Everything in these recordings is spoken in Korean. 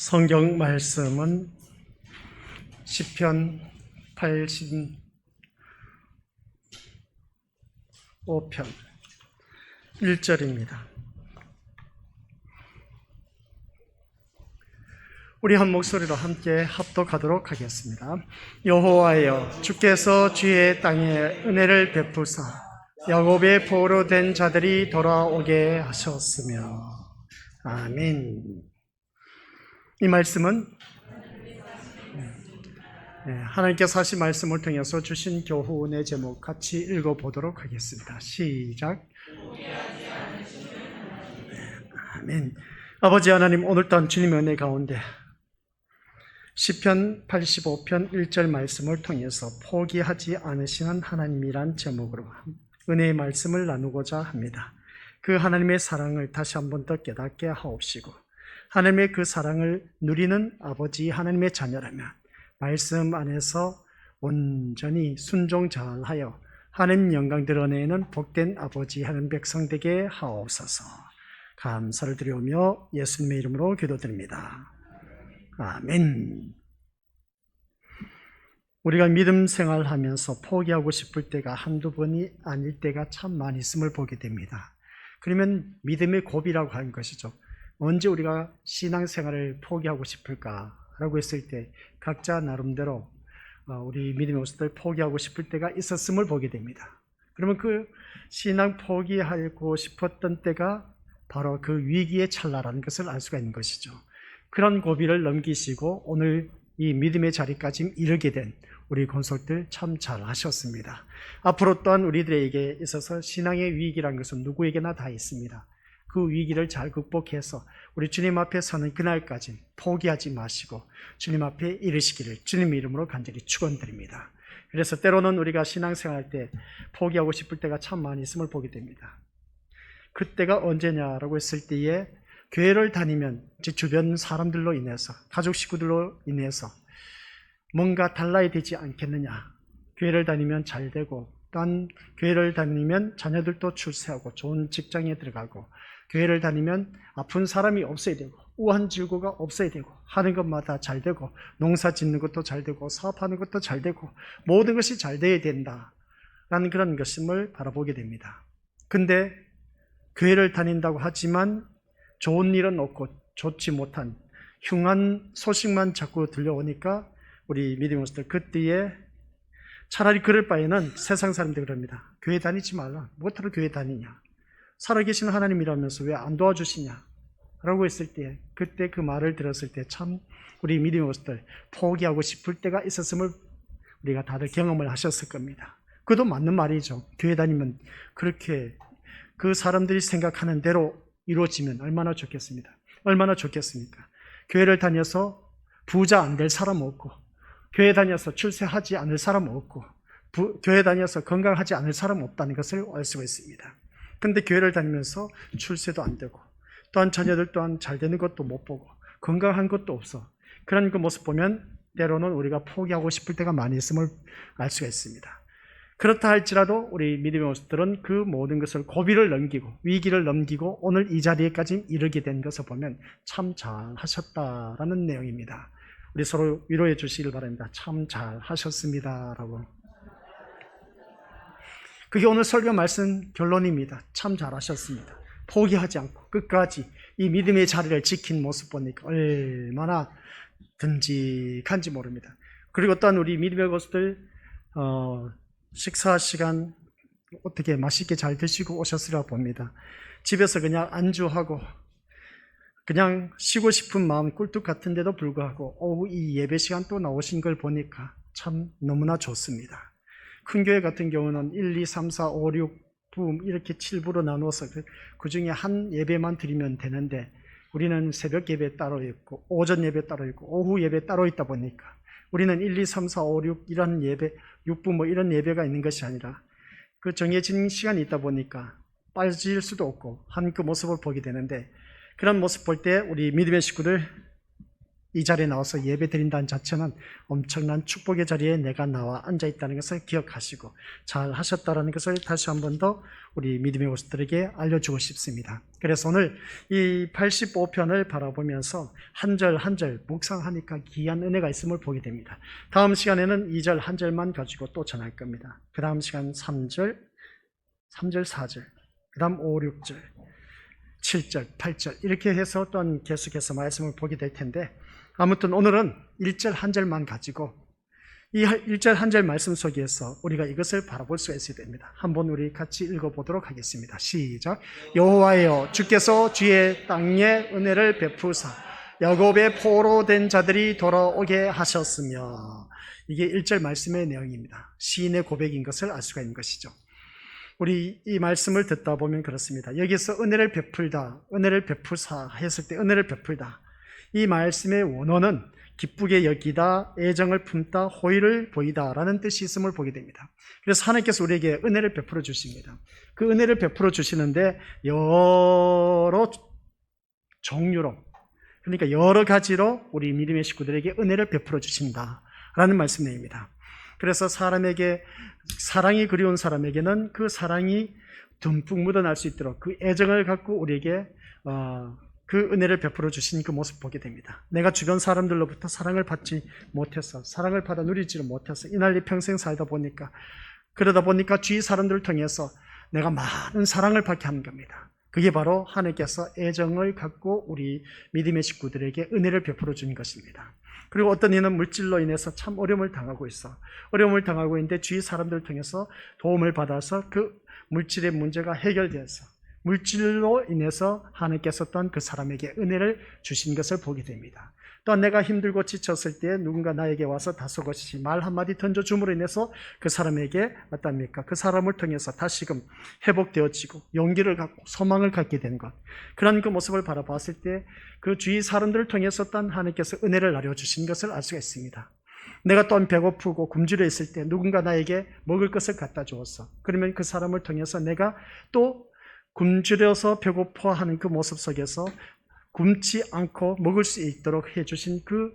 성경 말씀은 시편 85편 1절입니다. 우리 한 목소리로 함께 합독하도록 하겠습니다. 여호와여, 주께서 주의 땅에 은혜를 베푸사 야곱의 보호로 된 자들이 돌아오게 하셨으며. 아멘. 이 말씀은 하나님께서 하신 말씀을 통해서 주신 교훈의 제목 같이 읽어보도록 하겠습니다. 시작. 아멘. 아버지 하나님, 오늘 또한 주님의 은혜 가운데 시편 85편 1절 말씀을 통해서 포기하지 않으시는 하나님이란 제목으로 은혜의 말씀을 나누고자 합니다. 그 하나님의 사랑을 다시 한 번 더 깨닫게 하옵시고, 하나님의 그 사랑을 누리는 아버지 하나님의 자녀라면 말씀 안에서 온전히 순종 잘하여 하나님 영광 드러내는 복된 아버지 하나님 백성 되게 하옵소서. 감사를 드리오며 예수님의 이름으로 기도드립니다. 아멘. 우리가 믿음 생활하면서 포기하고 싶을 때가 한두 번이 아닐 때가 참 많이 있음을 보게 됩니다. 그러면 믿음의 고비라고 하는 것이죠. 언제 우리가 신앙생활을 포기하고 싶을까라고 했을 때 각자 나름대로 우리 믿음의 모습들 포기하고 싶을 때가 있었음을 보게 됩니다. 그러면 그 신앙 포기하고 싶었던 때가 바로 그 위기의 찰나라는 것을 알 수가 있는 것이죠. 그런 고비를 넘기시고 오늘 이 믿음의 자리까지 이르게 된 우리 권속들 참 잘하셨습니다. 앞으로 또한 우리들에게 있어서 신앙의 위기라는 것은 누구에게나 다 있습니다. 그 위기를 잘 극복해서 우리 주님 앞에 서는 그날까지 포기하지 마시고 주님 앞에 이르시기를 주님의 이름으로 간절히 축원드립니다. 그래서 때로는 우리가 신앙생활 때 포기하고 싶을 때가 참 많이 있음을 보게 됩니다. 그때가 언제냐라고 했을 때에 교회를 다니면 제 주변 사람들로 인해서, 가족 식구들로 인해서 뭔가 달라야 되지 않겠느냐. 교회를 다니면 잘 되고, 또한 교회를 다니면 자녀들도 출세하고 좋은 직장에 들어가고, 교회를 다니면 아픈 사람이 없어야 되고, 우환질고가 없어야 되고, 하는 것마다 잘 되고, 농사 짓는 것도 잘 되고, 사업하는 것도 잘 되고, 모든 것이 잘 돼야 된다라는 그런 것임을 바라보게 됩니다. 근데 교회를 다닌다고 하지만 좋은 일은 없고 좋지 못한 흉한 소식만 자꾸 들려오니까 우리 믿음의 모습들 그때에 차라리 그럴 바에는 세상 사람들이 그럽니다. 교회 다니지 말라. 뭐하러 교회 다니냐. 살아계신 하나님이라면서 왜 안 도와주시냐 라고 했을 때, 그때 그 말을 들었을 때 참 우리 믿음의 모습들 포기하고 싶을 때가 있었음을 우리가 다들 경험을 하셨을 겁니다. 그것도 맞는 말이죠. 교회 다니면 그렇게 그 사람들이 생각하는 대로 이루어지면 얼마나 좋겠습니다. 얼마나 좋겠습니까? 교회를 다녀서 부자 안 될 사람 없고, 교회 다녀서 출세하지 않을 사람 없고, 교회 다녀서 건강하지 않을 사람 없다는 것을 알 수가 있습니다. 그런데 교회를 다니면서 출세도 안 되고, 또한 자녀들 또한 잘 되는 것도 못 보고, 건강한 것도 없어. 그런 그 모습 보면 때로는 우리가 포기하고 싶을 때가 많이 있음을 알 수가 있습니다. 그렇다 할지라도 우리 믿음의 모습들은 그 모든 것을 고비를 넘기고 위기를 넘기고 오늘 이 자리에까지 이르게 된 것을 보면 참 잘하셨다라는 내용입니다. 우리 서로 위로해 주시길 바랍니다. 참 잘하셨습니다 라고. 그게 오늘 설교 말씀 결론입니다. 참 잘하셨습니다. 포기하지 않고 끝까지 이 믿음의 자리를 지킨 모습 보니까 얼마나 듬직한지 모릅니다. 그리고 또한 우리 믿음의 모습들 식사 시간 어떻게 맛있게 잘 드시고 오셨으리라 봅니다. 집에서 그냥 안주하고 그냥 쉬고 싶은 마음 꿀뚝 같은데도 불구하고 오후 이 예배 시간 또 나오신 걸 보니까 참 너무나 좋습니다. 큰 교회 같은 경우는 1, 2, 3, 4, 5, 6부 이렇게 7부로 나눠서 그 중에 한 예배만 드리면 되는데 우리는 새벽 예배 따로 있고 오전 예배 따로 있고 오후 예배 따로 있다 보니까 우리는 1, 2, 3, 4, 5, 6 이런 예배, 6부 뭐 이런 예배가 있는 것이 아니라 그 정해진 시간이 있다 보니까 빠질 수도 없고 한 그 모습을 보게 되는데, 그런 모습 볼 때 우리 믿음의 식구들 이 자리에 나와서 예배 드린다는 자체는 엄청난 축복의 자리에 내가 나와 앉아 있다는 것을 기억하시고 잘 하셨다는 것을 다시 한 번 더 우리 믿음의 모습들에게 알려주고 싶습니다. 그래서 오늘 이 85편을 바라보면서 한 절 한 절 묵상하니까 귀한 은혜가 있음을 보게 됩니다. 다음 시간에는 2절 한 절만 가지고 또 전할 겁니다. 그 다음 시간 3절, 4절, 그 다음 5, 6절, 7절, 8절 이렇게 해서 또 계속해서 말씀을 보게 될 텐데, 아무튼 오늘은 1절 한 절만 가지고 이 1절 한 절 말씀 속에서 우리가 이것을 바라볼 수가 있어야 됩니다. 한번 우리 같이 읽어보도록 하겠습니다. 시작. 여호와여, 주께서 주의 땅에 은혜를 베푸사 야곱의 포로된 자들이 돌아오게 하셨으며, 이게 1절 말씀의 내용입니다. 시인의 고백인 것을 알 수가 있는 것이죠. 우리 이 말씀을 듣다 보면 그렇습니다. 여기서 은혜를 베풀다, 은혜를 베푸사 했을 때 은혜를 베풀다, 이 말씀의 원어는 기쁘게 여기다, 애정을 품다, 호의를 보이다 라는 뜻이 있음을 보게 됩니다. 그래서 하나님께서 우리에게 은혜를 베풀어 주십니다. 그 은혜를 베풀어 주시는데 여러 종류로, 그러니까 여러 가지로 우리 믿음의 식구들에게 은혜를 베풀어 주신다 라는 말씀입니다. 그래서 사람에게, 사랑이 그리운 사람에게는 그 사랑이 듬뿍 묻어날 수 있도록 그 애정을 갖고 우리에게 그 은혜를 베풀어 주신 그 모습 보게 됩니다. 내가 주변 사람들로부터 사랑을 받지 못해서, 사랑을 받아 누리지를 못해서 이날리 평생 살다 보니까, 그러다 보니까 주위 사람들을 통해서 내가 많은 사랑을 받게 하는 겁니다. 그게 바로 하나님께서 애정을 갖고 우리 믿음의 식구들에게 은혜를 베풀어 주는 것입니다. 그리고 어떤 이는 물질로 인해서 참 어려움을 당하고 있는데 주위 사람들을 통해서 도움을 받아서 그 물질의 문제가 해결되어서 물질로 인해서 하나님께서 또한 그 사람에게 은혜를 주신 것을 보게 됩니다. 또한 내가 힘들고 지쳤을 때 누군가 나에게 와서 다소곳이 말 한마디 던져줌으로 인해서 그 사람에게 어떻습니까? 그 사람을 통해서 다시금 회복되어지고 용기를 갖고 소망을 갖게 된 것, 그런 그 모습을 바라봤을 때 그 주위 사람들을 통해서 또한 하나님께서 은혜를 나눠주신 것을 알 수가 있습니다. 내가 또한 배고프고 굶주려 있을 때 누군가 나에게 먹을 것을 갖다 주었어. 그러면 그 사람을 통해서 내가 또 굶주려서 배고파하는 그 모습 속에서 굶지 않고 먹을 수 있도록 해주신 그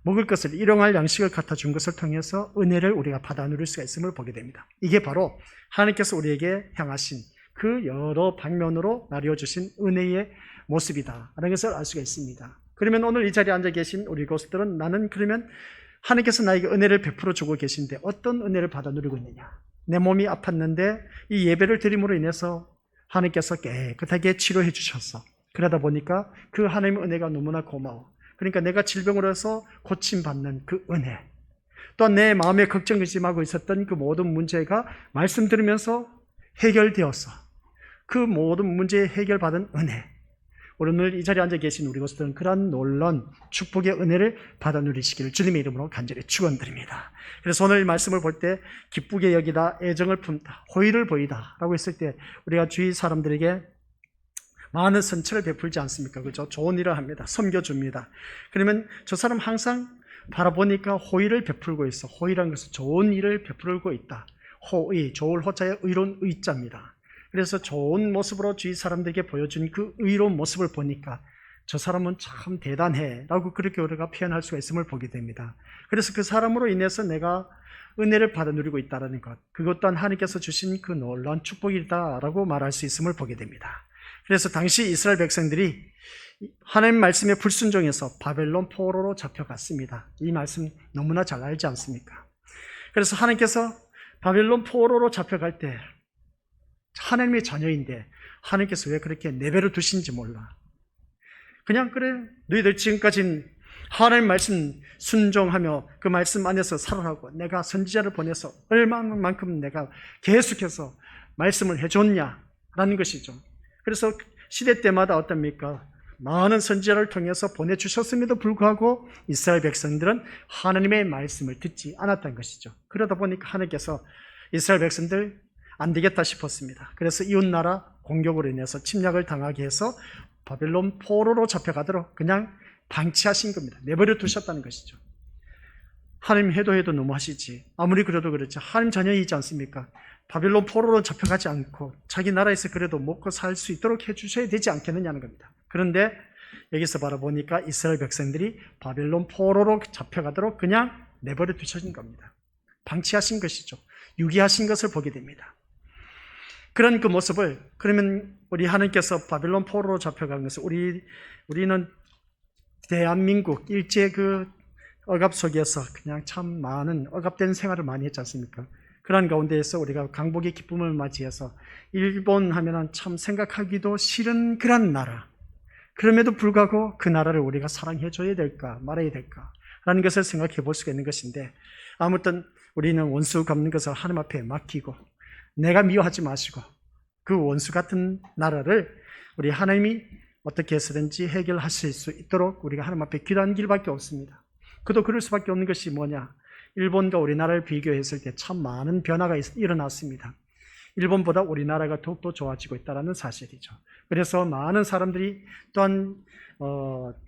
먹을 것을, 일용할 양식을 갖다 준 것을 통해서 은혜를 우리가 받아 누릴 수가 있음을 보게 됩니다. 이게 바로 하나님께서 우리에게 향하신 그 여러 방면으로 나뉘어주신 은혜의 모습이다 라는 것을 알 수가 있습니다. 그러면 오늘 이 자리에 앉아 계신 우리 교수들은, 나는 그러면 하나님께서 나에게 은혜를 베풀어 주고 계신데 어떤 은혜를 받아 누리고 있느냐? 내 몸이 아팠는데 이 예배를 드림으로 인해서 하나님께서 깨끗하게 치료해 주셨어. 그러다 보니까 그 하나님의 은혜가 너무나 고마워. 그러니까 내가 질병으로 해서 고침받는 그 은혜, 또한 내 마음에 걱정 의심하고 있었던 그 모든 문제가 말씀 들으면서 해결되었어. 그 모든 문제에 해결받은 은혜, 오늘 이 자리에 앉아 계신 우리 것들은 그러한 놀라운 축복의 은혜를 받아 누리시기를 주님의 이름으로 간절히 축원드립니다. 그래서 오늘 말씀을 볼 때 기쁘게 여기다, 애정을 품다, 호의를 보이다 라고 했을 때 우리가 주위 사람들에게 많은 선처를 베풀지 않습니까? 그죠? 좋은 일을 합니다. 섬겨줍니다. 그러면 저 사람 항상 바라보니까 호의를 베풀고 있어. 호의라는 것은 좋은 일을 베풀고 있다. 호의, 좋을 호자의 의로운 의자입니다. 그래서 좋은 모습으로 주위 사람들에게 보여준 그 의로운 모습을 보니까 저 사람은 참 대단해 라고 그렇게 우리가 표현할 수가 있음을 보게 됩니다. 그래서 그 사람으로 인해서 내가 은혜를 받아 누리고 있다는 것, 그것 또한 하나님께서 주신 그 놀라운 축복이다라고 말할 수 있음을 보게 됩니다. 그래서 당시 이스라엘 백성들이 하나님 말씀에 불순종해서 바벨론 포로로 잡혀갔습니다. 이 말씀 너무나 잘 알지 않습니까? 그래서 하나님께서 바벨론 포로로 잡혀갈 때 하나님의 자녀인데 하나님께서 왜 그렇게 내버려 두신지 몰라. 그냥 그래, 너희들 지금까지는 하나님 말씀 순종하며 그 말씀 안에서 살아라고 내가 선지자를 보내서 얼마만큼 내가 계속해서 말씀을 해줬냐라는 것이죠. 그래서 시대 때마다 어떻습니까? 많은 선지자를 통해서 보내주셨음에도 불구하고 이스라엘 백성들은 하나님의 말씀을 듣지 않았던 것이죠. 그러다 보니까 하나님께서 이스라엘 백성들 안 되겠다 싶었습니다. 그래서 이웃나라 공격으로 인해서 침략을 당하게 해서 바벨론 포로로 잡혀가도록 그냥 방치하신 겁니다. 내버려 두셨다는 것이죠. 하나님 해도 너무하시지. 아무리 그래도 그렇지. 하나님 자녀이지 않습니까? 바벨론 포로로 잡혀가지 않고 자기 나라에서 그래도 먹고 살 수 있도록 해주셔야 되지 않겠느냐는 겁니다. 그런데 여기서 바라보니까 이스라엘 백성들이 바벨론 포로로 잡혀가도록 그냥 내버려 두셔진 겁니다. 방치하신 것이죠. 유기하신 것을 보게 됩니다. 그런 그 모습을, 그러면 우리 하나님께서 바벨론 포로로 잡혀간 것을 우리는 대한민국 일제 그 억압 속에서 그냥 참 많은 억압된 생활을 많이 했지 않습니까? 그런 가운데에서 우리가 강복의 기쁨을 맞이해서 일본 하면은 참 생각하기도 싫은 그런 나라, 그럼에도 불구하고 그 나라를 우리가 사랑해줘야 될까 말아야 될까 라는 것을 생각해 볼 수가 있는 것인데, 아무튼 우리는 원수 갚는 것을 하나님 앞에 맡기고 내가 미워하지 마시고 그 원수 같은 나라를 우리 하나님이 어떻게 해서든지 해결하실 수 있도록 우리가 하나님 앞에 기도하는 길밖에 없습니다. 그도 그럴 수밖에 없는 것이 뭐냐? 일본과 우리나라를 비교했을 때 참 많은 변화가 일어났습니다. 일본보다 우리나라가 더욱더 좋아지고 있다는 사실이죠. 그래서 많은 사람들이 또한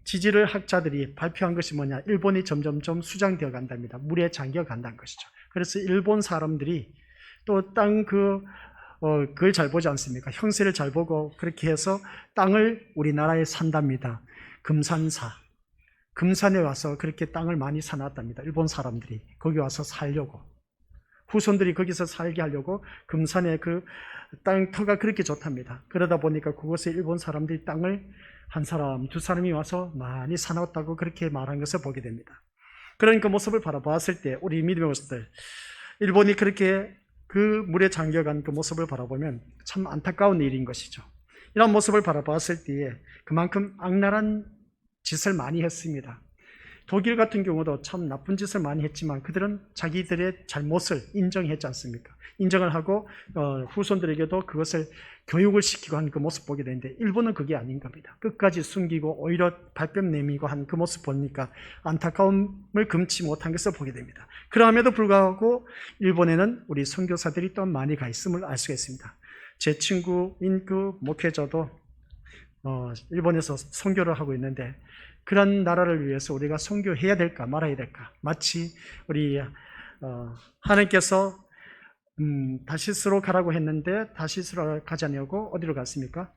지질을 학자들이 발표한 것이 뭐냐? 일본이 점점점 수장되어 간답니다. 물에 잠겨 간다는 것이죠. 그래서 일본 사람들이 또 땅 그걸 잘 보지 않습니까? 형세를 잘 보고 그렇게 해서 땅을 우리나라에 산답니다. 금산에 와서 그렇게 땅을 많이 사놨답니다. 일본 사람들이 거기 와서 살려고, 후손들이 거기서 살게 하려고 금산의 그 땅터가 그렇게 좋답니다. 그러다 보니까 그곳에 일본 사람들이 땅을 한 사람, 두 사람이 와서 많이 사놨다고 그렇게 말한 것을 보게 됩니다. 그런 그 모습을 바라보았을 때 우리 믿음의 모습들, 일본이 그렇게 그 물에 잠겨간 그 모습을 바라보면 참 안타까운 일인 것이죠. 이런 모습을 바라보았을 때에 그만큼 악랄한 짓을 많이 했습니다. 독일 같은 경우도 참 나쁜 짓을 많이 했지만 그들은 자기들의 잘못을 인정했지 않습니까? 인정을 하고 후손들에게도 그것을 교육을 시키고 한 그 모습 보게 되는데, 일본은 그게 아닌 겁니다. 끝까지 숨기고 오히려 발뺌 내미고 한 그 모습 보니까 안타까움을 금치 못한 것을 보게 됩니다. 그럼에도 불구하고 일본에는 우리 선교사들이 또 많이 가 있음을 알 수가 있습니다. 제 친구인 그 목회자도 일본에서 선교를 하고 있는데, 그런 나라를 위해서 우리가 선교해야 될까 말아야 될까? 마치 우리 하나님께서 다시스로 가라고 했는데 다시스로 가지 않으려고 어디로 갔습니까?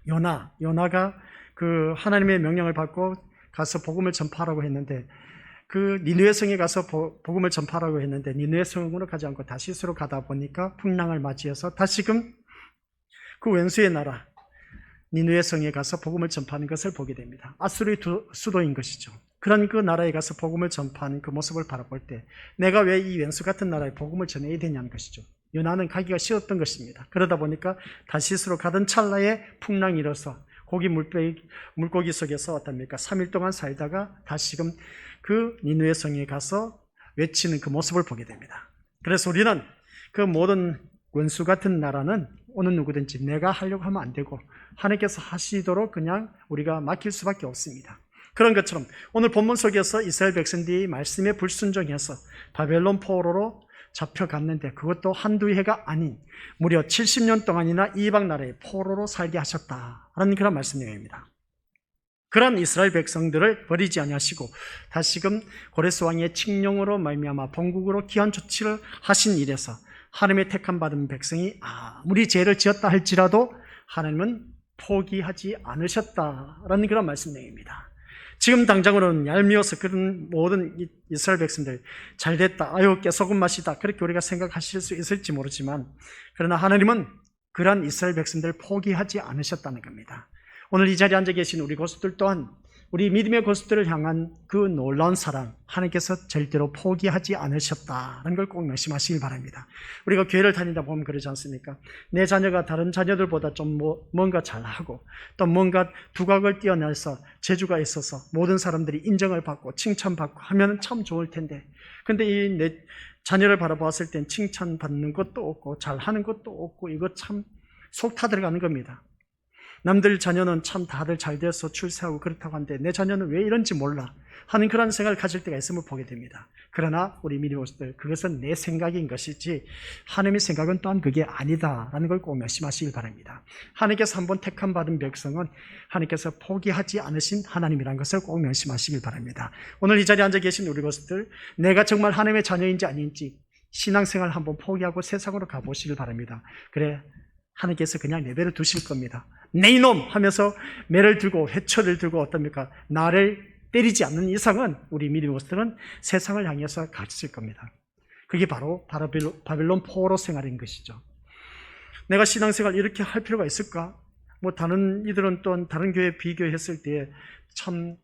요나가 그 하나님의 명령을 받고 가서 복음을 전파하라고 했는데, 그 니느웨 성에 가서 복음을 전파하라고 했는데 니느웨 성으로 가지 않고 다시스로 가다 보니까 풍랑을 맞이해서 다시금 그 원수의 나라 니느웨 성에 가서 복음을 전파하는 것을 보게 됩니다. 아수르의 수도인 것이죠. 그런 그 나라에 가서 복음을 전파하는 그 모습을 바라볼 때 내가 왜 이 원수 같은 나라에 복음을 전해야 되냐는 것이죠. 요나는 가기가 싫었던 것입니다. 그러다 보니까 다시스로 가던 찰나에 풍랑이 일어서 물고기 속에서 어떻습니까? 3일 동안 살다가 다시금 그 니느웨 성에 가서 외치는 그 모습을 보게 됩니다. 그래서 우리는 그 모든 원수 같은 나라는 어느 누구든지 내가 하려고 하면 안 되고 하나님께서 하시도록 그냥 우리가 맡길 수밖에 없습니다. 그런 것처럼 오늘 본문 속에서 이스라엘 백성들이 말씀에 불순종해서 바벨론 포로로 잡혀갔는데 그것도 한두 해가 아닌 무려 70년 동안이나 이방 나라의 포로로 살게 하셨다라는 그런 말씀 내용입니다. 그런 이스라엘 백성들을 버리지 아니하시고 다시금 고레스 왕의 칙령으로 말미암아 본국으로 귀환 조치를 하신 일에서 하나님의 택함 받은 백성이 아무리 죄를 지었다 할지라도 하나님은 포기하지 않으셨다라는 그런 말씀 내용입니다. 지금 당장으로는 얄미워서 그런 모든 이스라엘 백성들 잘됐다, 아유 깨소금 맛이다 그렇게 우리가 생각하실 수 있을지 모르지만, 그러나 하나님은 그러한 이스라엘 백성들을 포기하지 않으셨다는 겁니다. 오늘 이 자리에 앉아 계신 우리 고수들 또한 우리 믿음의 고수들을 향한 그 놀라운 사랑, 하나님께서 절대로 포기하지 않으셨다는 걸 꼭 명심하시길 바랍니다. 우리가 교회를 다니다 보면 그러지 않습니까? 내 자녀가 다른 자녀들보다 좀 뭔가 잘하고 또 뭔가 두각을 띄어내서 재주가 있어서 모든 사람들이 인정을 받고 칭찬받고 하면 참 좋을 텐데, 근데 이 내 자녀를 바라보았을 땐 칭찬받는 것도 없고 잘하는 것도 없고 이거 참 속 타들어가는 겁니다. 남들 자녀는 참 다들 잘 돼서 출세하고 그렇다고 하는데 내 자녀는 왜 이런지 몰라 하는 그런 생각을 가질 때가 있음을 보게 됩니다. 그러나 우리 믿음의 모습들, 그것은 내 생각인 것이지 하나님의 생각은 또한 그게 아니다라는 걸 꼭 명심하시길 바랍니다. 하나님께서 한번 택함 받은 백성은 하나님께서 포기하지 않으신 하나님이라는 것을 꼭 명심하시길 바랍니다. 오늘 이 자리에 앉아 계신 우리 모습들, 내가 정말 하나님의 자녀인지 아닌지 신앙생활 한번 포기하고 세상으로 가보시길 바랍니다. 그래, 하나님께서 그냥 내버려 두실 겁니다. 내 이놈 하면서 매를 들고 회초리를 들고 어떻습니까? 나를 때리지 않는 이상은 우리 믿음의 모습들은 세상을 향해서 갇힐 겁니다. 그게 바로 바벨론 포로 생활인 것이죠. 내가 신앙생활 이렇게 할 필요가 있을까? 다른 이들은 또 다른 교회 비교했을 때 참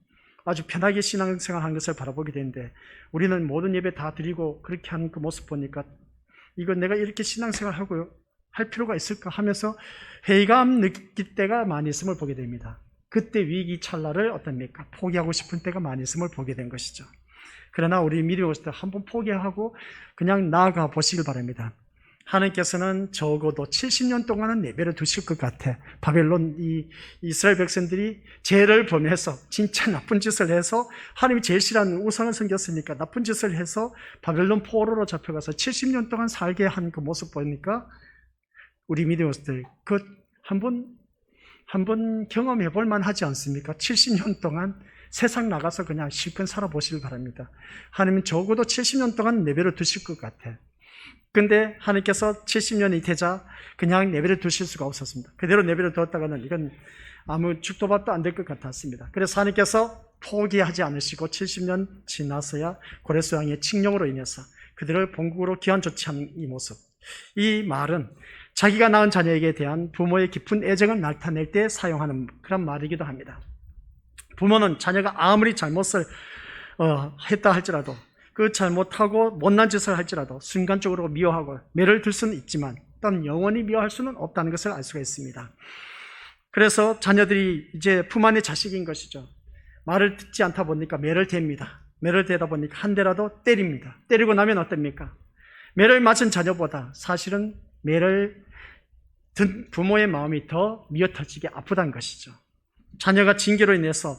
아주 편하게 신앙생활 한 것을 바라보게 되는데, 우리는 모든 예배 다 드리고 그렇게 하는 그 모습 보니까 이거 내가 이렇게 신앙생활 하고요 할 필요가 있을까 하면서 회의감 느낄 때가 많이 있음을 보게 됩니다. 그때 위기 찰나를 어떻습니까? 포기하고 싶은 때가 많이 있음을 보게 된 것이죠. 그러나 우리 믿음의 모습들 한번 포기하고 그냥 나아가 보시길 바랍니다. 하나님께서는 적어도 70년 동안은 내버려 두실 것 같아. 바벨론 이 이스라엘 백성들이 죄를 범해서 진짜 나쁜 짓을 해서 하나님이 제일 싫어하는 우상을 섬겼으니까 나쁜 짓을 해서 바벨론 포로로 잡혀가서 70년 동안 살게 한 그 모습 보니까 우리 믿음의 모습들 그 한번 경험해 볼 만하지 않습니까? 70년 동안 세상 나가서 그냥 실컷 살아보시길 바랍니다. 하나님은 적어도 70년 동안 내버려 두실 것 같아. 근데 하나님께서 70년이 되자 그냥 내버려 두실 수가 없었습니다. 그대로 내버려 두었다가는 이건 아무 죽도밥도 안 될 것 같았습니다. 그래서 하나님께서 포기하지 않으시고 70년 지나서야 고레스 왕의 칙령으로 인해서 그들을 본국으로 귀환 조치한 이 모습, 이 말은 자기가 낳은 자녀에게 대한 부모의 깊은 애정을 나타낼 때 사용하는 그런 말이기도 합니다. 부모는 자녀가 아무리 잘못을 했다 할지라도 그 잘못하고 못난 짓을 할지라도 순간적으로 미워하고 매를 들 수는 있지만 또한 영원히 미워할 수는 없다는 것을 알 수가 있습니다. 그래서 자녀들이 이제 품 안의 자식인 것이죠. 말을 듣지 않다 보니까 매를 댑니다. 매를 대다 보니까 한 대라도 때립니다. 때리고 나면 어떻습니까? 매를 맞은 자녀보다 사실은 매를 든 부모의 마음이 더 미어터지게 아프다는 것이죠. 자녀가 징계로 인해서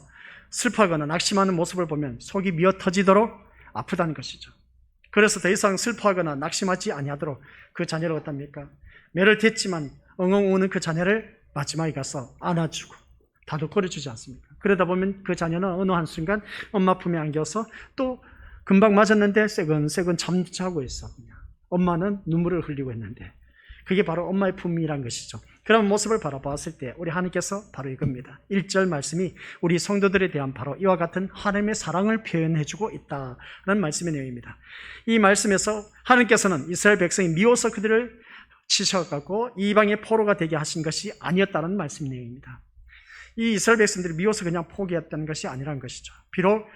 슬퍼하거나 낙심하는 모습을 보면 속이 미어터지도록 아프다는 것이죠. 그래서 더 이상 슬퍼하거나 낙심하지 아니하도록 그 자녀를 어떻습니까? 매를 댔지만 엉엉 우는 그 자녀를 마지막에 가서 안아주고 다독거려주지 않습니까? 그러다 보면 그 자녀는 어느 한순간 엄마 품에 안겨서 또 금방 맞았는데 새근새근 잠자고 있어. 엄마는 눈물을 흘리고 있는데 그게 바로 엄마의 품이란 것이죠. 그런 모습을 바라봤을 때 우리 하나님께서 바로 이겁니다. 1절 말씀이 우리 성도들에 대한 바로 이와 같은 하나님의 사랑을 표현해주고 있다는 말씀의 내용입니다. 이 말씀에서 하나님께서는 이스라엘 백성이 미워서 그들을 치셔가고 이방의 포로가 되게 하신 것이 아니었다는 말씀 내용입니다. 이 이스라엘 백성들이 미워서 그냥 포기했다는 것이 아니라는 것이죠. 비록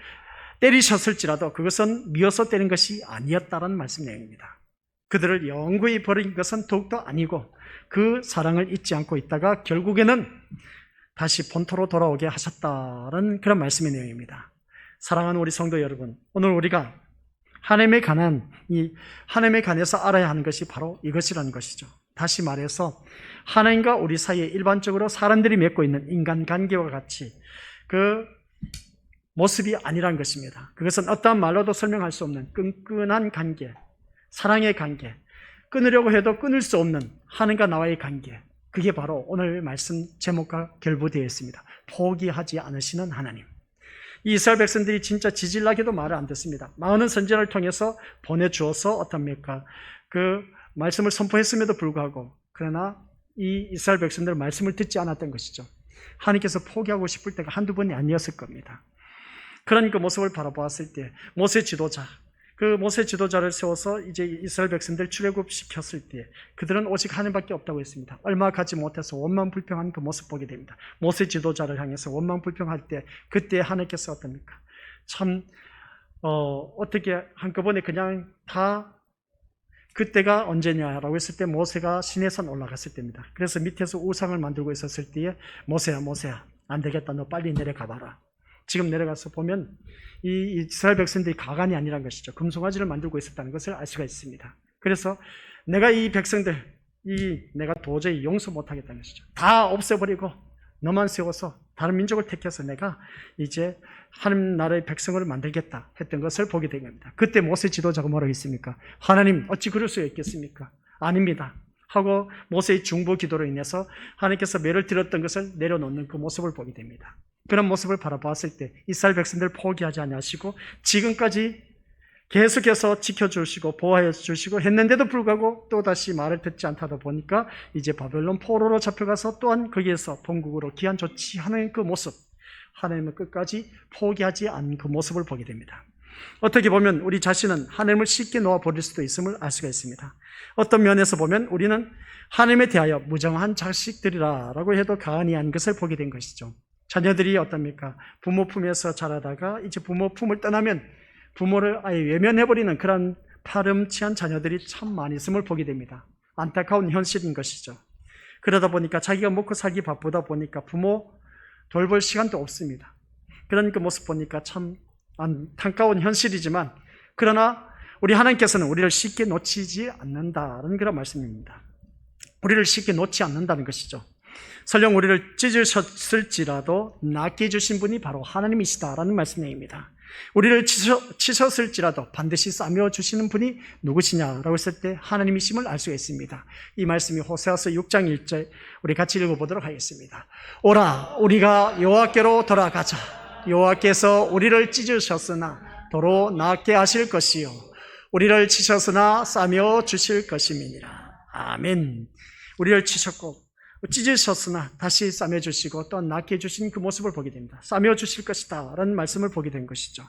때리셨을지라도 그것은 미워서 때린 것이 아니었다는 말씀 내용입니다. 그들을 영구히 버린 것은 더욱더 아니고 그 사랑을 잊지 않고 있다가 결국에는 다시 본토로 돌아오게 하셨다는 그런 말씀의 내용입니다. 사랑하는 우리 성도 여러분, 오늘 우리가 하나님에 관해서 알아야 하는 것이 바로 이것이라는 것이죠. 다시 말해서 하나님과 우리 사이에 일반적으로 사람들이 맺고 있는 인간관계와 같이 그 모습이 아니란 것입니다. 그것은 어떠한 말로도 설명할 수 없는 끈끈한 관계, 사랑의 관계, 끊으려고 해도 끊을 수 없는 하나님과 나와의 관계, 그게 바로 오늘 말씀 제목과 결부되어 있습니다. 포기하지 않으시는 하나님. 이 이스라엘 백성들이 진짜 지질나게도 말을 안 듣습니다. 많은 선지자를 통해서 보내주어서 어떻습니까? 그 말씀을 선포했음에도 불구하고 그러나 이 이스라엘 백성들은 말씀을 듣지 않았던 것이죠. 하나님께서 포기하고 싶을 때가 한두 번이 아니었을 겁니다. 그런 그 모습을 바라보았을 때 모세 지도자, 그 모세 지도자를 세워서 이제 이스라엘 백성들 출애굽시켰을 때 그들은 오직 하나님밖에 없다고 했습니다. 얼마 가지 못해서 원망불평한 그 모습 보게 됩니다. 모세 지도자를 향해서 원망불평할 때 그때 하나님께서 어떻습니까? 참 어떻게 한꺼번에 그냥 다 그때가 언제냐라고 했을 때 모세가 시내산 올라갔을 때입니다. 그래서 밑에서 우상을 만들고 있었을 때에 모세야 안 되겠다, 너 빨리 내려가 봐라. 지금 내려가서 보면 이 이스라엘 백성들이 가관이 아니란 것이죠. 금송아지를 만들고 있었다는 것을 알 수가 있습니다. 그래서 내가 이 백성들 내가 도저히 용서 못하겠다는 것이죠. 다 없애버리고 너만 세워서 다른 민족을 택해서 내가 이제 하나님 나라의 백성을 만들겠다 했던 것을 보게 된 겁니다. 그때 모세 지도자가 뭐라고 했습니까? 하나님 어찌 그럴 수 있겠습니까? 아닙니다 하고 모세의 중보 기도로 인해서 하나님께서 매를 들었던 것을 내려놓는 그 모습을 보게 됩니다. 그런 모습을 바라보았을 때 이스라엘 백성들 포기하지 아니하시고 지금까지 계속해서 지켜주시고 보호해 주시고 했는데도 불구하고 또다시 말을 듣지 않다 보니까 이제 바벨론 포로로 잡혀가서 또한 거기에서 본국으로 귀환 조치하는 그 모습, 하나님은 끝까지 포기하지 않은 그 모습을 보게 됩니다. 어떻게 보면 우리 자신은 하나님을 쉽게 놓아버릴 수도 있음을 알 수가 있습니다. 어떤 면에서 보면 우리는 하나님에 대하여 무정한 자식들이라고 해도 과언이 아닌 것을 보게 된 것이죠. 자녀들이 어떻습니까? 부모 품에서 자라다가 이제 부모 품을 떠나면 부모를 아예 외면해버리는 그런 파렴치한 자녀들이 참 많이 있음을 보게 됩니다. 안타까운 현실인 것이죠. 그러다 보니까 자기가 먹고 살기 바쁘다 보니까 부모 돌볼 시간도 없습니다. 그런 그 모습 보니까 참 안타까운 현실이지만, 그러나 우리 하나님께서는 우리를 쉽게 놓치지 않는다는 그런 말씀입니다. 우리를 쉽게 놓지 않는다는 것이죠. 설령 우리를 찢으셨을지라도 낫게 해주신 분이 바로 하나님이시다라는 말씀입니다. 우리를 치셨을지라도 반드시 싸매어 주시는 분이 누구시냐라고 했을 때 하나님이심을 알 수가 있습니다. 이 말씀이 호세아서 6장 1절 우리 같이 읽어보도록 하겠습니다. 오라 우리가 여호와께로 돌아가자. 여호와께서 우리를 찢으셨으나 도로 낫게 하실 것이요 우리를 치셨으나 싸매어 주실 것임이니라. 아멘. 우리를 치셨고 찢으셨으나 다시 싸매주시고 또 낫게 해주신 그 모습을 보게 됩니다. 싸매어주실 것이다 라는 말씀을 보게 된 것이죠.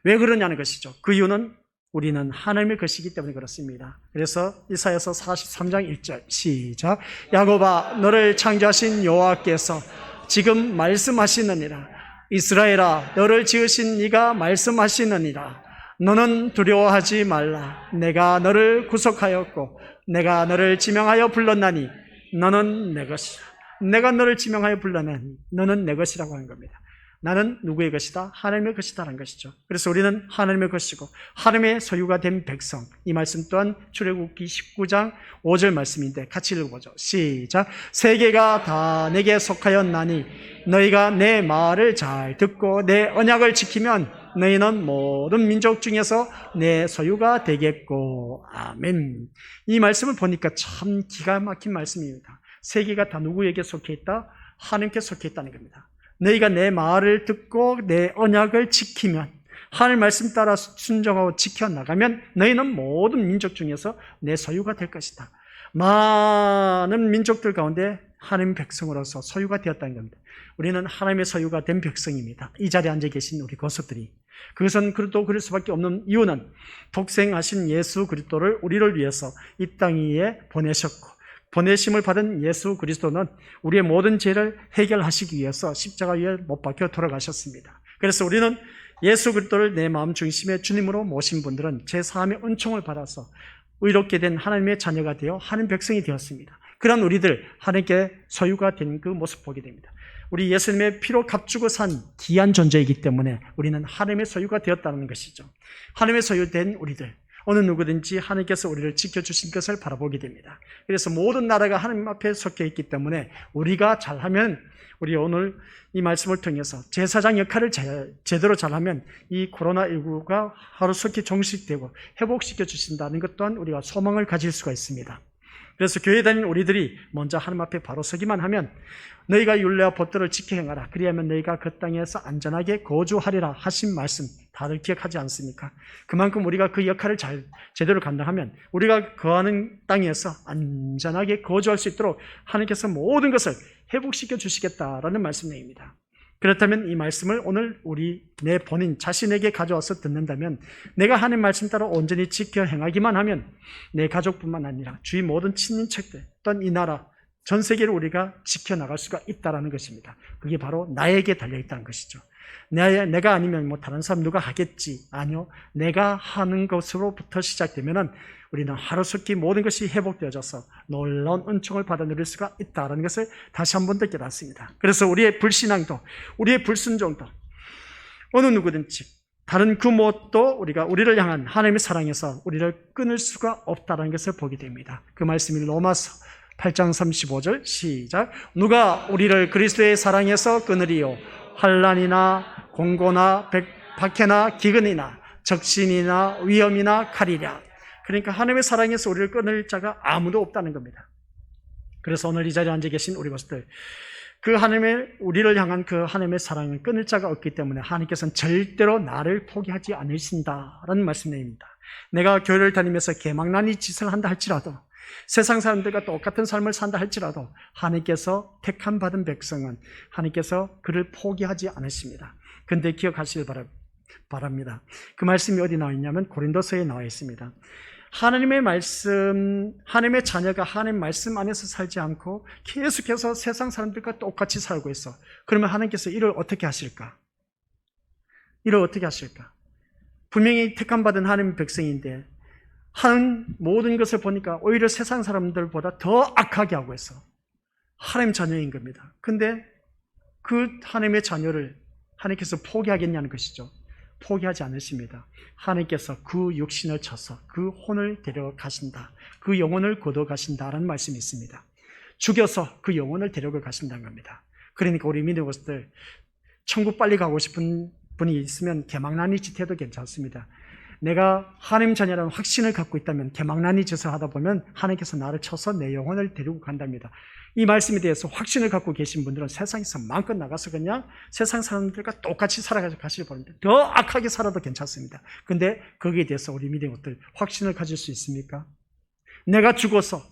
왜 그러냐는 것이죠. 그 이유는 우리는 하나님의 것이기 때문에 그렇습니다. 그래서 이사야서 43장 1절 시작. 야곱아 너를 창조하신 여호와께서 지금 말씀하시느니라. 이스라엘아 너를 지으신 이가 말씀하시느니라. 너는 두려워하지 말라. 내가 너를 구속하였고 내가 너를 지명하여 불렀나니 너는 내 것이라. 내가 너를 지명하여 불러낸 너는 내 것이라고 하는 겁니다. 나는 누구의 것이다? 하나님의 것이다라는 것이죠. 그래서 우리는 하나님의 것이고 하나님의 소유가 된 백성. 이 말씀 또한 출애굽기 19장 5절 말씀인데 같이 읽어보죠. 시작. 세계가 다 내게 속하였나니 너희가 내 말을 잘 듣고 내 언약을 지키면 너희는 모든 민족 중에서 내 소유가 되겠고. 아멘. 이 말씀을 보니까 참 기가 막힌 말씀입니다. 세계가 다 누구에게 속해 있다? 하나님께 속해 있다는 겁니다. 너희가 내 말을 듣고 내 언약을 지키면, 하나님 말씀 따라 순종하고 지켜나가면 너희는 모든 민족 중에서 내 소유가 될 것이다. 많은 민족들 가운데 하나님의 백성으로서 소유가 되었다는 겁니다. 우리는 하나님의 소유가 된 백성입니다. 이 자리에 앉아 계신 우리 권속들이. 그것은 그리스도 그럴 수밖에 없는 이유는 독생하신 예수 그리스도를 우리를 위해서 이 땅 위에 보내셨고, 보내심을 받은 예수 그리스도는 우리의 모든 죄를 해결하시기 위해서 십자가 위에 못 박혀 돌아가셨습니다. 그래서 우리는 예수 그리스도를 내 마음 중심에 주님으로 모신 분들은 제3의 은총을 받아서 의롭게 된 하나님의 자녀가 되어 하나님 백성이 되었습니다. 그런 우리들 하나님께 소유가 된 그 모습 보게 됩니다. 우리 예수님의 피로 값주고 산 귀한 존재이기 때문에 우리는 하나님의 소유가 되었다는 것이죠. 하나님의 소유된 우리들, 어느 누구든지 하나님께서 우리를 지켜주신 것을 바라보게 됩니다. 그래서 모든 나라가 하나님 앞에 속해 있기 때문에 우리가 잘하면, 우리 오늘 이 말씀을 통해서 제사장 역할을 제대로 잘하면 이 코로나19가 하루속히 종식되고 회복시켜 주신다는 것 또한 우리가 소망을 가질 수가 있습니다. 그래서 교회 다니는 우리들이 먼저 하나님 앞에 바로 서기만 하면 너희가 율례와 법도를 지켜 행하라. 그리하면 너희가 그 땅에서 안전하게 거주하리라 하신 말씀 다들 기억하지 않습니까? 그만큼 우리가 그 역할을 제대로 감당하면 우리가 거하는 땅에서 안전하게 거주할 수 있도록 하나님께서 모든 것을 회복시켜 주시겠다라는 말씀입니다. 그렇다면 이 말씀을 오늘 내 본인 자신에게 가져와서 듣는다면, 내가 하나님 말씀 따라 온전히 지켜 행하기만 하면 내 가족뿐만 아니라 주위 모든 친인척들 또는 이 나라 전 세계를 우리가 지켜나갈 수가 있다는 것입니다. 그게 바로 나에게 달려있다는 것이죠. 내가 아니면 뭐 다른 사람 누가 하겠지. 아니요. 내가 하는 것으로부터 시작되면은 우리는 하루속히 모든 것이 회복되어져서 놀라운 은총을 받아 누릴 수가 있다는 것을 다시 한 번 더 깨닫습니다. 그래서 우리의 불신앙도, 우리의 불순종도 어느 누구든지 다른 그 무엇도 우리를 향한 하나님의 사랑에서 우리를 끊을 수가 없다는 것을 보게 됩니다. 그 말씀이 로마서 8장 35절 시작. 누가 우리를 그리스도의 사랑에서 끊으리요? 환난이나 공고나 박해나 기근이나 적신이나 위험이나 칼이랴. 그러니까 하나님의 사랑에서 우리를 끊을 자가 아무도 없다는 겁니다. 그래서 오늘 이 자리에 앉아 계신 우리 것들, 그 하나님의 우리를 향한 그 하나님의 사랑은 끊을 자가 없기 때문에 하나님께서는 절대로 나를 포기하지 않으신다라는 말씀입니다. 내가 교회를 다니면서 개망나니 짓을 한다 할지라도 세상 사람들과 똑같은 삶을 산다 할지라도 하나님께서 택함 받은 백성은 하나님께서 그를 포기하지 않으십니다. 그런데 기억하시길 바랍니다. 그 말씀이 어디 나와 있냐면 고린도서에 나와 있습니다. 하나님의 말씀, 하나님의 자녀가 하나님 말씀 안에서 살지 않고 계속해서 세상 사람들과 똑같이 살고 있어. 그러면 하나님께서 이를 어떻게 하실까? 이를 어떻게 하실까? 분명히 택함받은 하나님의 백성인데 하는 모든 것을 보니까 오히려 세상 사람들보다 더 악하게 하고 있어. 하나님 자녀인 겁니다. 근데 그 하나님의 자녀를 하나님께서 포기하겠냐는 것이죠. 포기하지 않으십니다. 하나님께서 그 육신을 쳐서 그 혼을 데려가신다. 그 영혼을 거둬가신다라는 말씀이 있습니다. 죽여서 그 영혼을 데려가신다는 겁니다. 그러니까 우리 믿는 것들 천국 빨리 가고 싶은 분이 있으면 개망나니 짓 해도 괜찮습니다. 내가 하나님 자녀라는 확신을 갖고 있다면 개망나니 짓을 하다 보면 하나님께서 나를 쳐서 내 영혼을 데리고 간답니다. 이 말씀에 대해서 확신을 갖고 계신 분들은 세상에서 마음껏 나가서 그냥 세상 사람들과 똑같이 살아가시길 바랍니다. 더 악하게 살아도 괜찮습니다. 근데 거기에 대해서 우리 믿는 것들 확신을 가질 수 있습니까? 내가 죽어서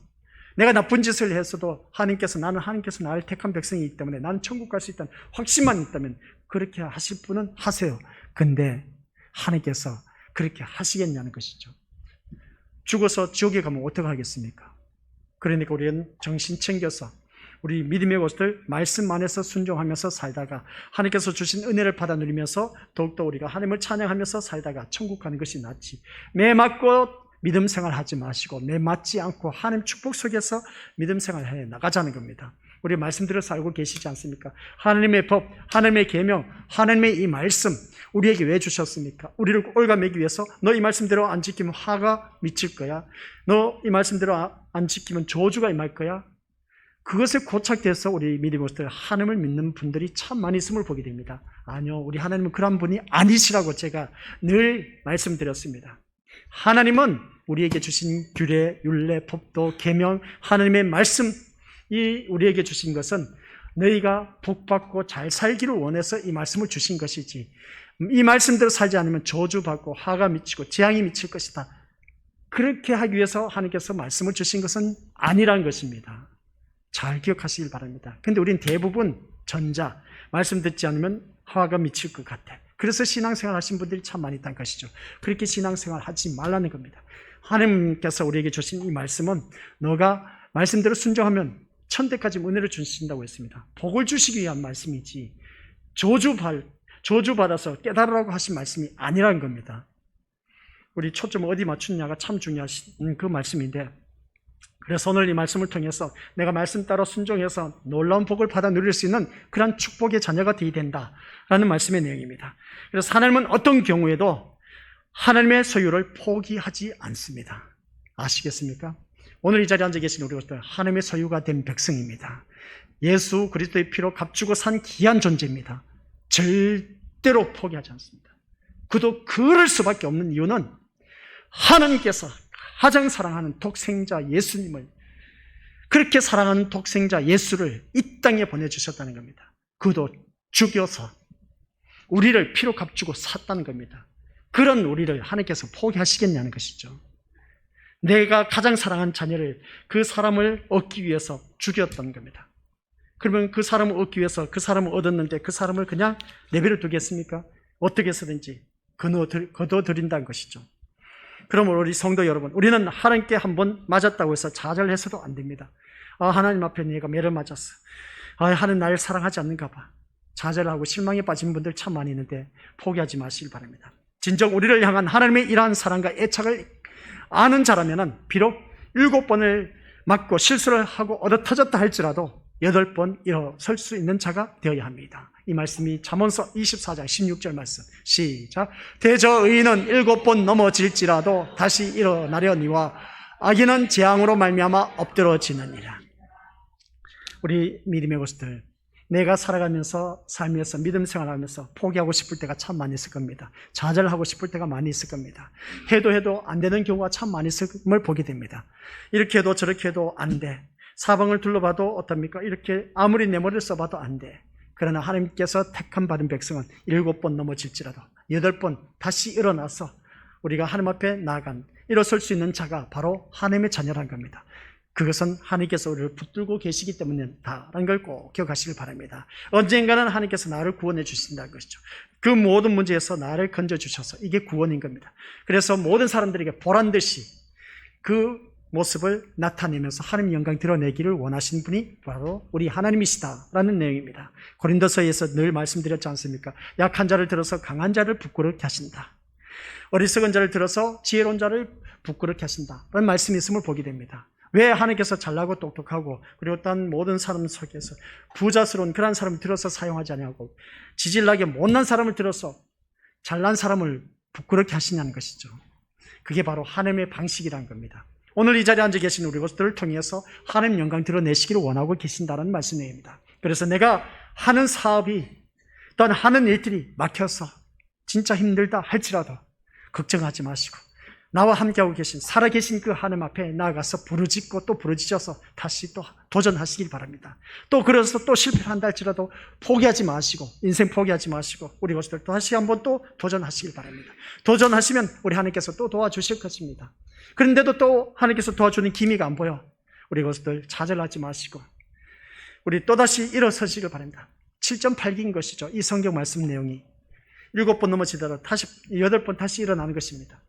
내가 나쁜 짓을 했어도 하나님께서 나를 택한 백성이기 때문에 나는 천국 갈 수 있다는 확신만 있다면 그렇게 하실 분은 하세요. 근데 하나님께서 그렇게 하시겠냐는 것이죠. 죽어서 지옥에 가면 어떻게 하겠습니까? 그러니까 우리는 정신 챙겨서 우리 믿음의 것들 말씀 안에서 순종하면서 살다가 하나님께서 주신 은혜를 받아 누리면서 더욱더 우리가 하나님을 찬양하면서 살다가 천국 가는 것이 낫지. 매 맞고 믿음 생활하지 마시고 매 맞지 않고 하나님 축복 속에서 믿음 생활해 나가자는 겁니다. 우리 말씀들어서 알고 계시지 않습니까? 하나님의 법, 하나님의 계명, 하나님의 이 말씀 우리에게 왜 주셨습니까? 우리를 올가매기 위해서 너 이 말씀대로 안 지키면 화가 미칠 거야. 너 이 말씀대로 안 지키면 저주가 임할 거야. 그것에 고착돼서 우리 믿음의 것들 하나님을 믿는 분들이 참 많이 있음을 보게 됩니다. 아니요, 우리 하나님은 그런 분이 아니시라고 제가 늘 말씀드렸습니다. 하나님은 우리에게 주신 규례, 율례, 법도, 계명, 하나님의 말씀 이 우리에게 주신 것은 너희가 복받고 잘 살기를 원해서 이 말씀을 주신 것이지 이 말씀대로 살지 않으면 저주받고 화가 미치고 재앙이 미칠 것이다. 그렇게 하기 위해서 하나님께서 말씀을 주신 것은 아니라는 것입니다. 잘 기억하시길 바랍니다. 근데 우린 대부분 전자, 말씀 듣지 않으면 화가 미칠 것 같아. 그래서 신앙생활 하신 분들이 참 많이 있다는 것이죠. 그렇게 신앙생활 하지 말라는 겁니다. 하나님께서 우리에게 주신 이 말씀은 너가 말씀대로 순종하면 천대까지 은혜를 주신다고 했습니다. 복을 주시기 위한 말씀이지 저주받아서 깨달으라고 하신 말씀이 아니라는 겁니다. 우리 초점을 어디 맞추느냐가 참 중요하신 그 말씀인데 그래서 오늘 이 말씀을 통해서 내가 말씀 따라 순종해서 놀라운 복을 받아 누릴 수 있는 그런 축복의 자녀가 되어야 된다라는 말씀의 내용입니다. 그래서 하나님은 어떤 경우에도 하나님의 소유를 포기하지 않습니다. 아시겠습니까? 오늘 이 자리에 앉아 계신 우리 것들 하나님의 소유가 된 백성입니다. 예수 그리스도의 피로 값주고 산 귀한 존재입니다. 절대로 포기하지 않습니다. 그도 그럴 수밖에 없는 이유는 하나님께서 가장 사랑하는 독생자 예수님을 그렇게 사랑하는 독생자 예수를 이 땅에 보내주셨다는 겁니다. 그도 죽여서 우리를 피로 값주고 샀다는 겁니다. 그런 우리를 하나님께서 포기하시겠냐는 것이죠. 내가 가장 사랑하는 자녀를 그 사람을 얻기 위해서 죽였던 겁니다. 그러면 그 사람을 얻기 위해서 그 사람을 얻었는데 그 사람을 그냥 내버려 두겠습니까? 어떻게 해서든지 거둬들인다는 것이죠. 그러므로 우리 성도 여러분, 우리는 하나님께 한번 맞았다고 해서 좌절해서도 안 됩니다. 하나님 앞에 내가 매를 맞았어. 하나님 나를 사랑하지 않는가 봐. 좌절하고 실망에 빠진 분들 참 많이 있는데 포기하지 마시길 바랍니다. 진정 우리를 향한 하나님의 이러한 사랑과 애착을 아는 자라면 비록 7번을 맞고 실수를 하고 얻어터졌다 할지라도 8번 일어설 수 있는 자가 되어야 합니다. 이 말씀이 잠언서 24장 16절 말씀 시작. 대저 의인은 7번 넘어질지라도 다시 일어나려니와 악인은 재앙으로 말미암아 엎드러지느니라. 우리 믿음의 것들 내가 살아가면서 삶에서 믿음 생활하면서 포기하고 싶을 때가 참 많이 있을 겁니다. 좌절하고 싶을 때가 많이 있을 겁니다. 해도 안 되는 경우가 참 많이 있음을 보게 됩니다. 이렇게 해도 저렇게 해도 안 돼. 사방을 둘러봐도 어떻습니까? 이렇게 아무리 내 머리를 써봐도 안 돼. 그러나 하나님께서 택함 받은 백성은 7번 넘어질지라도 8번 다시 일어나서 우리가 하나님 앞에 나아간 일어설 수 있는 자가 바로 하나님의 자녀라는 겁니다. 그것은 하나님께서 우리를 붙들고 계시기 때문이다라는 걸 꼭 기억하시길 바랍니다. 언젠가는 하나님께서 나를 구원해 주신다는 것이죠. 그 모든 문제에서 나를 건져주셔서 이게 구원인 겁니다. 그래서 모든 사람들에게 보란듯이 그 모습을 나타내면서 하나님 영광 드러내기를 원하시는 분이 바로 우리 하나님이시다라는 내용입니다. 고린도서에서 늘 말씀드렸지 않습니까? 약한 자를 들어서 강한 자를 부끄럽게 하신다. 어리석은 자를 들어서 지혜로운 자를 부끄럽게 하신다라는 말씀이 있음을 보게 됩니다. 왜 하나님께서 잘나고 똑똑하고 그리고 딴 모든 사람 속에서 부자스러운 그런 사람을 들어서 사용하지 않냐고 지질나게 못난 사람을 들어서 잘난 사람을 부끄럽게 하시냐는 것이죠. 그게 바로 하나님의 방식이라는 겁니다. 오늘 이 자리에 앉아 계신 우리 것들을 통해서 하나님 영광 드러내시기를 원하고 계신다는 말씀입니다. 그래서 내가 하는 사업이 또는 하는 일들이 막혀서 진짜 힘들다 할지라도 걱정하지 마시고 나와 함께하고 계신 살아계신 그 하나님 앞에 나아가서 부르짖고 또 부르짖어서 다시 또 도전하시길 바랍니다. 또 그래서 또 실패한다 할지라도 포기하지 마시고 인생 포기하지 마시고 우리 것들 또 다시 한번 또 도전하시길 바랍니다. 도전하시면 우리 하나님께서 또 도와주실 것입니다. 그런데도 또 하나님께서 도와주는 기미가 안 보여. 우리 것들 좌절하지 마시고 우리 또다시 일어서시길 바랍니다. 7.8기인 것이죠. 이 성경 말씀 내용이 7번 넘어지더라도 다시 8번 다시 일어나는 것입니다.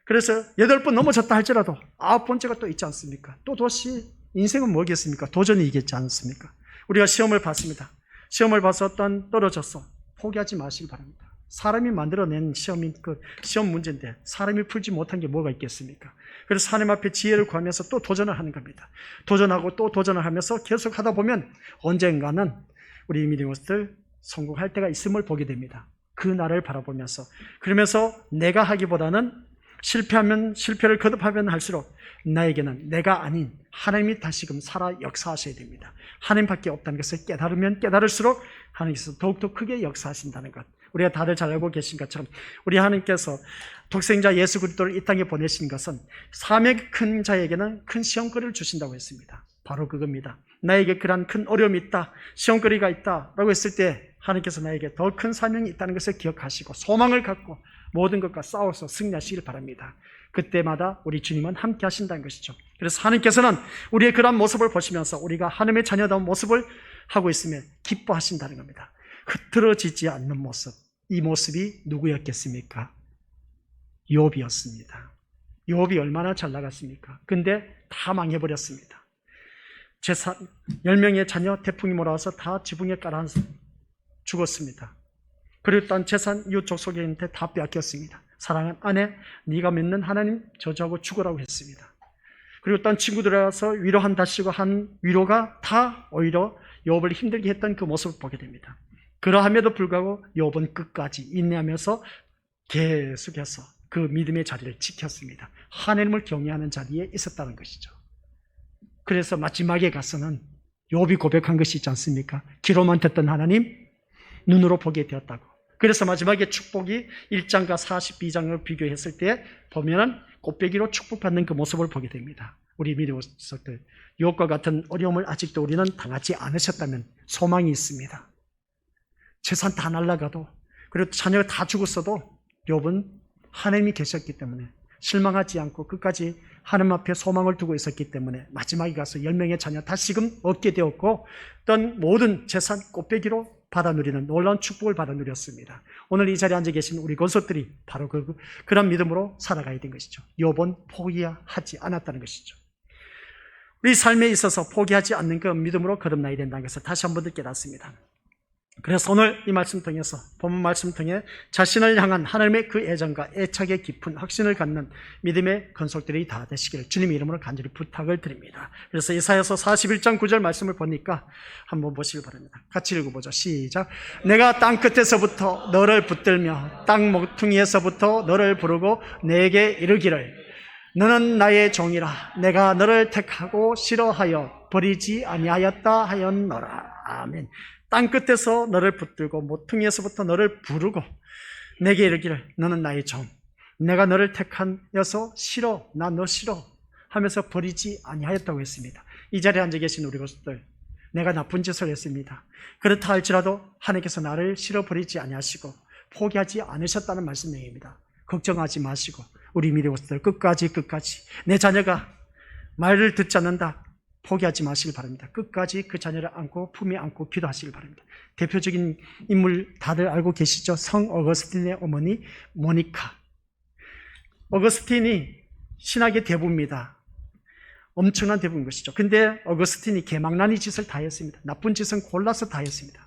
그래서 8번 넘어졌다 할지라도 9번째가 또 있지 않습니까? 또 다시 인생은 뭐겠습니까? 도전이 이겠지 않습니까? 우리가 시험을 봤습니다. 시험을 봐서 어떤 떨어졌어. 포기하지 마시기 바랍니다. 사람이 만들어낸 시험인 그 시험 문제인데 사람이 풀지 못한 게 뭐가 있겠습니까? 그래서 하나님 앞에 지혜를 구하면서 또 도전을 하는 겁니다. 도전하고 또 도전을 하면서 계속 하다 보면 언젠가는 우리 믿음으로들 성공할 때가 있음을 보게 됩니다. 그 날을 바라보면서 그러면서 내가 하기보다는 실패하면 실패를 거듭하면 할수록 나에게는 내가 아닌 하나님이 다시금 살아 역사하셔야 됩니다. 하나님밖에 없다는 것을 깨달으면 깨달을수록 하나님께서 더욱더 크게 역사하신다는 것, 우리가 다들 잘 알고 계신 것처럼 우리 하나님께서 독생자 예수 그리스도를 이 땅에 보내신 것은 사명이 큰 자에게는 큰 시험거리를 주신다고 했습니다. 바로 그겁니다. 나에게 그러한 큰 어려움이 있다, 시험거리가 있다라고 했을 때 하나님께서 나에게 더 큰 사명이 있다는 것을 기억하시고 소망을 갖고 모든 것과 싸워서 승리하시길 바랍니다. 그때마다 우리 주님은 함께 하신다는 것이죠. 그래서 하나님께서는 우리의 그러한 모습을 보시면서 우리가 하나님의 자녀다운 모습을 하고 있으면 기뻐하신다는 겁니다. 흐트러지지 않는 모습, 이 모습이 누구였겠습니까? 욥이었습니다. 욥이 얼마나 잘 나갔습니까? 근데 다 망해버렸습니다. 10명의 자녀 태풍이 몰아와서 다 지붕에 깔아앉아 죽었습니다. 그리고 딴 재산 이웃 족속인한테 다 빼앗겼습니다. 사랑하는 아내, 네가 믿는 하나님 저주하고 죽으라고 했습니다. 그리고 딴 친구들에 와서 위로한다시고 한 위로가 다 오히려 욥을 힘들게 했던 그 모습을 보게 됩니다. 그러함에도 불구하고 욥은 끝까지 인내하면서 계속해서 그 믿음의 자리를 지켰습니다. 하나님을 경외하는 자리에 있었다는 것이죠. 그래서 마지막에 가서는 욥이 고백한 것이 있지 않습니까? 귀로만 듣던 하나님, 눈으로 보게 되었다고. 그래서 마지막에 축복이 1장과 42장을 비교했을 때 보면은 꽃배기로 축복받는 그 모습을 보게 됩니다. 우리 믿음으로서들 욥과 같은 어려움을 아직도 우리는 당하지 않으셨다면 소망이 있습니다. 재산 다 날아가도 그리고 자녀가 다 죽었어도 욥은 하나님이 계셨기 때문에 실망하지 않고 끝까지 하나님 앞에 소망을 두고 있었기 때문에 마지막에 가서 10명의 자녀 다시금 얻게 되었고 어떤 모든 재산 꽃배기로 받아 누리는 놀라운 축복을 받아 누렸습니다. 오늘 이 자리에 앉아 계신 우리 권속들이 바로 그런 믿음으로 살아가야 된 것이죠. 욥은 포기하지 않았다는 것이죠. 우리 삶에 있어서 포기하지 않는 그 믿음으로 거듭나야 된다는 것을 다시 한 번 더 깨닫습니다. 그래서 오늘 이 말씀 통해서 본문 말씀 통해 자신을 향한 하나님의 그 애정과 애착의 깊은 확신을 갖는 믿음의 건속들이 다 되시기를 주님의 이름으로 간절히 부탁을 드립니다. 그래서 이사야서 41장 9절 말씀을 보니까 한번 보시기 바랍니다. 같이 읽어보죠. 시작. 내가 땅 끝에서부터 너를 붙들며 땅 모퉁이에서부터 너를 부르고 내게 이르기를 너는 나의 종이라 내가 너를 택하고 싫어하여 버리지 아니하였다 하였노라. 아멘. 땅끝에서 너를 붙들고 모퉁이에서부터 너를 부르고 내게 이르기를 너는 나의 종, 내가 너를 택하여서 싫어, 나 너 싫어 하면서 버리지 아니하였다고 했습니다. 이 자리에 앉아 계신 우리 것들, 내가 나쁜 짓을 했습니다. 그렇다 할지라도 하나님께서 나를 실어버리지 아니하시고 포기하지 않으셨다는 말씀입니다. 걱정하지 마시고 우리 미래 것들 끝까지 내 자녀가 말을 듣지 않는다, 포기하지 마시길 바랍니다. 끝까지 그 자녀를 안고 품에 안고 기도하시길 바랍니다. 대표적인 인물 다들 알고 계시죠? 성 어거스틴의 어머니 모니카. 어거스틴이 신학의 대부입니다. 엄청난 대부인 것이죠. 근데 어거스틴이 개망나니 짓을 다 했습니다. 나쁜 짓은 골라서 다 했습니다.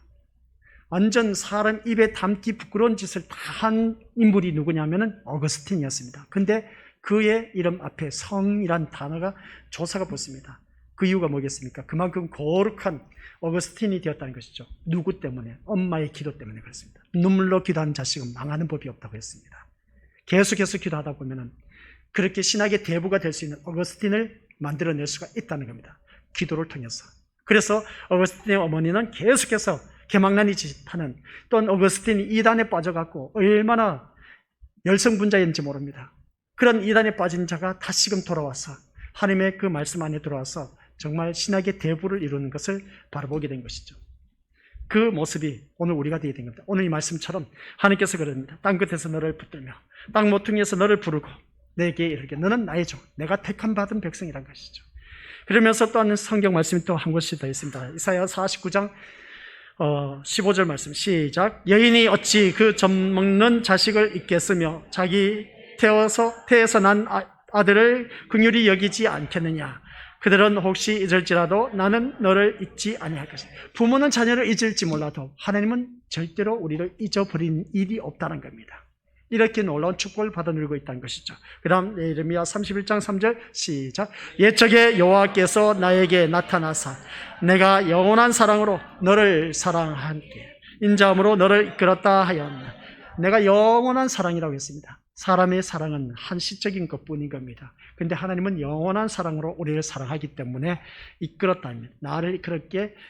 완전 사람 입에 담기 부끄러운 짓을 다 한 인물이 누구냐면은 어거스틴이었습니다. 근데 그의 이름 앞에 성이란 단어가 조사가 붙습니다. 그 이유가 뭐겠습니까? 그만큼 거룩한 어거스틴이 되었다는 것이죠. 누구 때문에? 엄마의 기도 때문에 그렇습니다. 눈물로 기도한 자식은 망하는 법이 없다고 했습니다. 계속해서 기도하다 보면은 그렇게 신학의 대부가 될 수 있는 어거스틴을 만들어낼 수가 있다는 겁니다. 기도를 통해서. 그래서 어거스틴의 어머니는 계속해서 개망나니 짓하는, 또는 어거스틴이 이단에 빠져갖고 얼마나 열성분자였는지 모릅니다. 그런 이단에 빠진 자가 다시금 돌아와서 하나님의 그 말씀 안에 들어와서 정말 신학의 대부를 이루는 것을 바라보게 된 것이죠. 그 모습이 오늘 우리가 되어야 된 겁니다. 오늘 이 말씀처럼 하나님께서 그럽니다. 땅 끝에서 너를 붙들며 땅 모퉁이에서 너를 부르고 내게 이르게 너는 나의 종, 내가 택함 받은 백성이란 것이죠. 그러면서 또 한 성경 말씀이 또 한 곳이 더 있습니다. 이사야 49장 15절 말씀 시작. 여인이 어찌 그 젖먹는 자식을 잊겠으며 자기 태에서 난 아들을 긍휼히 여기지 않겠느냐. 그들은 혹시 잊을지라도 나는 너를 잊지 아니할 것이다. 부모는 자녀를 잊을지 몰라도 하나님은 절대로 우리를 잊어버린 일이 없다는 겁니다. 이렇게 놀라운 축복을 받아 누리고 있다는 것이죠. 그 다음 예레미야 31장 3절 시작. 옛적에 여호와께서 나에게 나타나사 내가 영원한 사랑으로 너를 사랑하게 인자함으로 너를 이끌었다 하였나. 내가 영원한 사랑이라고 했습니다. 사람의 사랑은 한시적인 것뿐인 겁니다. 그런데 하나님은 영원한 사랑으로 우리를 사랑하기 때문에 이끌었다 합니다. 나를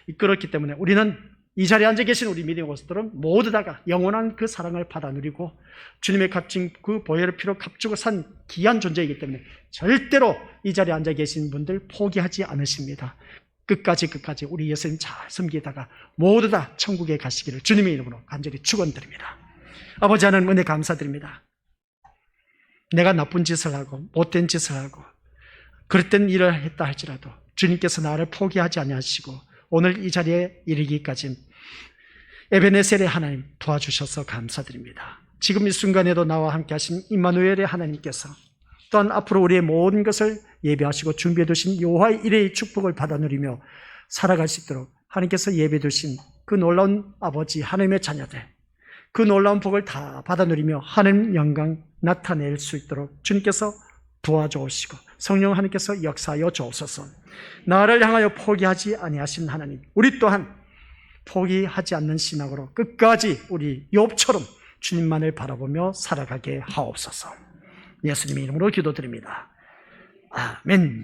이끌었기 때문에 우리는 이 자리에 앉아 계신 우리 믿음의 것들은 모두 다가 영원한 그 사랑을 받아 누리고 주님의 값진 그 보혈의 피로 값주고 산 귀한 존재이기 때문에 절대로 이 자리에 앉아 계신 분들 포기하지 않으십니다. 끝까지 우리 예수님 잘 섬기다가 모두 다 천국에 가시기를 주님의 이름으로 간절히 축원드립니다. 아버지 하나님 은혜 감사드립니다. 내가 나쁜 짓을 하고 못된 짓을 하고 그릇된 일을 했다 할지라도 주님께서 나를 포기하지 아니하시고 오늘 이 자리에 이르기까지 에베네셀의 하나님 도와주셔서 감사드립니다. 지금 이 순간에도 나와 함께 하신 임마누엘의 하나님께서 또한 앞으로 우리의 모든 것을 예배하시고 준비해 두신 여호와의 일의 축복을 받아 누리며 살아갈 수 있도록 하나님께서 예배해 두신 그 놀라운 아버지 하나님의 자녀들, 그 놀라운 복을 다 받아 누리며 하나님 영광 나타낼 수 있도록 주님께서 도와주시고 성령 하나님께서 역사하여 주옵소서. 나를 향하여 포기하지 아니하신 하나님, 우리 또한 포기하지 않는 신앙으로 끝까지 우리 욥처럼 주님만을 바라보며 살아가게 하옵소서. 예수님의 이름으로 기도드립니다. 아멘.